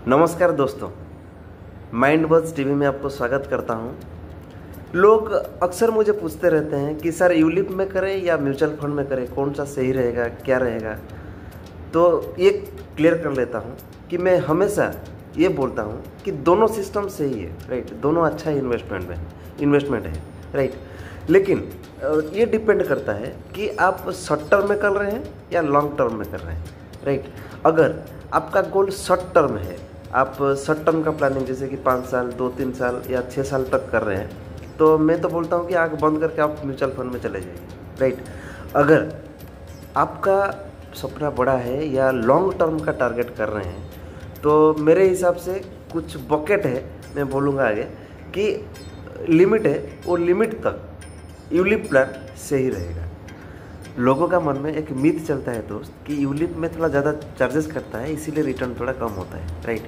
नमस्कार दोस्तों, mind buzz TV में आपको स्वागत करता हूं। लोग अक्सर मुझे पूछते रहते हैं कि सर यूलिप में करें या म्यूचुअल फंड में करें, कौन सा सही रहेगा, क्या रहेगा। तो ये क्लियर कर लेता हूं कि मैं हमेशा ये बोलता हूं कि दोनों सिस्टम सही है, राइट। दोनों अच्छा ही इन्वेस्टमेंट है, राइट। लेकिन ये डिपेंड करता है कि आप शॉर्ट टर्म में कर रहे हैं या लॉन्ग टर्म में कर रहे हैं, राइट। अगर आपका गोल शॉर्ट टर्म है, आप शॉर्ट टर्म का प्लानिंग जैसे कि 5 साल, 2-3 साल या 6 साल तक कर रहे हैं, तो मैं तो बोलता हूँ कि आँख बंद करके आप म्यूचुअल फंड में चले जाइए, राइट। अगर आपका सपना बड़ा है या लॉन्ग टर्म का टारगेट कर रहे हैं, तो मेरे हिसाब से कुछ बकेट है, मैं बोलूँगा आगे कि लिमिट है, वो लिमिट तक यूलिप प्लान सही रहेगा। लोगों का मन में एक मिथ चलता है दोस्त कि यूलिप में थोड़ा ज़्यादा चार्जेस करता है, इसीलिए रिटर्न थोड़ा कम होता है, राइट।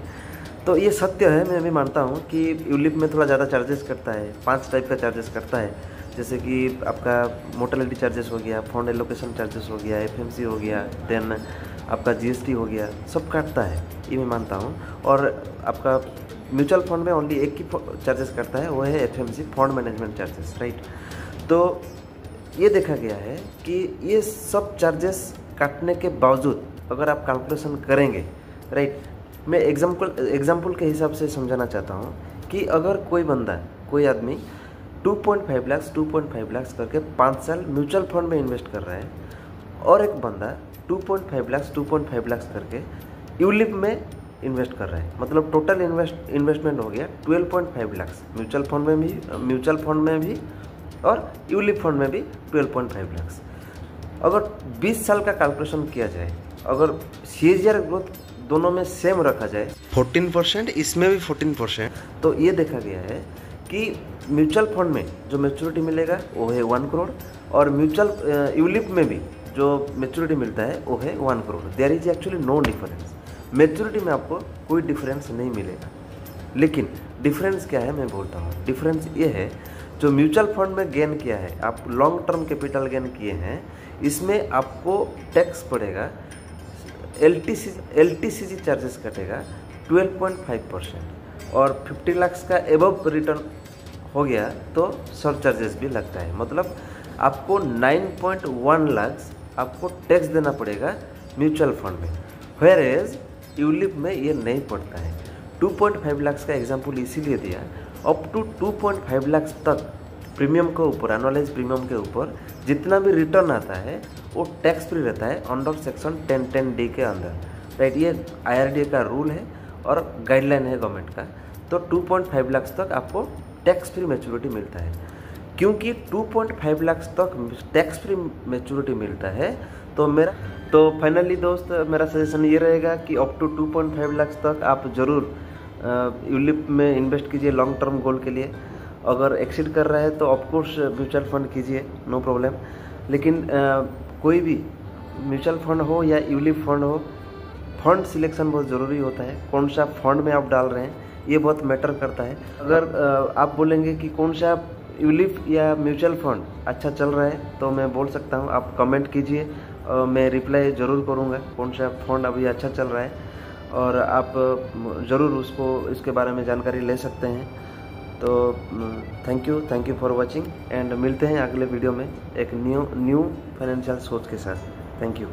तो ये सत्य है, मैं भी मानता हूँ कि यूलिप में थोड़ा ज़्यादा चार्जेस करता है। 5 टाइप का चार्जेस करता है, जैसे कि आपका मोर्टेलिटी चार्जेस हो गया, फंड एलोकेशन चार्जेस हो गया, एफएमसी हो गया, देन आपका जीएसटी हो गया, सब काटता है, ये मैं मानता हूँ। और आपका म्यूचुअल फंड में ओनली एक ही चार्जेस करता है, वो है FMC, fund management charges, right. तो ये देखा गया है कि ये सब चार्जेस काटने के बावजूद अगर आप कैलकुलेशन करेंगे, राइट। मैं एग्जाम्पल के हिसाब से समझाना चाहता हूँ कि अगर कोई आदमी 2.5 लाख करके 5 साल म्यूचुअल फंड में इन्वेस्ट कर रहा है, और एक बंदा 2.5 लाख करके यूलिप में इन्वेस्ट कर रहा है, मतलब टोटल इन्वेस्टमेंट हो गया 12.5 लाख म्यूचुअल फंड में भी और यूलिप फंड में भी 12.5 लाख। अगर 20 साल का कैलकुलेशन किया जाए, अगर सीएजीआर ग्रोथ दोनों में सेम रखा जाए 14%, इसमें भी 14%, तो ये देखा गया है कि म्यूचुअल फंड में जो मैच्योरिटी मिलेगा वो है 1 करोड़, और यूलिप में भी जो मैच्योरिटी मिलता है वो है 1 crore. There is actually no difference. Maturity में आपको कोई डिफरेंस नहीं मिलेगा, लेकिन डिफरेंस क्या है मैं बोलता हूँ। डिफरेंस ये है, जो म्यूचुअल फंड में गेन किया है, आप लॉन्ग टर्म कैपिटल गेन किए हैं, इसमें आपको टैक्स पड़ेगा, एलटीसीजी चार्जेस कटेगा 12.5%, और 50 लाख का एबव रिटर्न हो गया तो सर चार्जेस भी लगता है, मतलब आपको 9.1 लाख आपको टैक्स देना पड़ेगा म्यूचुअल फंड में। वेयर एज यूलिप में ये नहीं पड़ता है। 2.5 लाख का एग्जाम्पल इसीलिए दिया, अप टू 2.5 लाख तक प्रीमियम के ऊपर, एनुअलाइज प्रीमियम के ऊपर जितना भी रिटर्न आता है वो टैक्स फ्री रहता है अंडर सेक्शन 1010D के अंदर, राइट। ये IRDA का रूल है और गाइडलाइन है गवर्नमेंट का। तो 2.5 लाख तक आपको टैक्स फ्री मैच्योरिटी मिलता है। क्योंकि 2.5 लाख तक टैक्स फ्री मैच्योरिटी मिलता है, तो फाइनली दोस्त मेरा सजेशन ये रहेगा कि अप टू 2.5 लाख तक आप ज़रूर यूलिप में इन्वेस्ट कीजिए लॉन्ग टर्म गोल के लिए। अगर एक्सीड कर रहा है तो ऑफकोर्स म्यूचुअल फंड कीजिए, नो प्रॉब्लम। लेकिन कोई भी म्यूचुअल फंड हो या यूलिप फंड हो, फंड सिलेक्शन बहुत ज़रूरी होता है। कौन सा फंड में आप डाल रहे हैं ये बहुत मैटर करता है। अगर आप बोलेंगे कि कौन सा यूलिप या म्यूचुअल फंड अच्छा चल रहा है, तो मैं बोल सकता हूँ आप कमेंट कीजिए, मैं रिप्लाई ज़रूर करूँगा कौन सा फंड अभी अच्छा चल रहा है, और आप ज़रूर इसके बारे में जानकारी ले सकते हैं। तो thank you for watching, and मिलते हैं अगले वीडियो में एक न्यू फाइनेंशियल सोच के साथ। Thank you.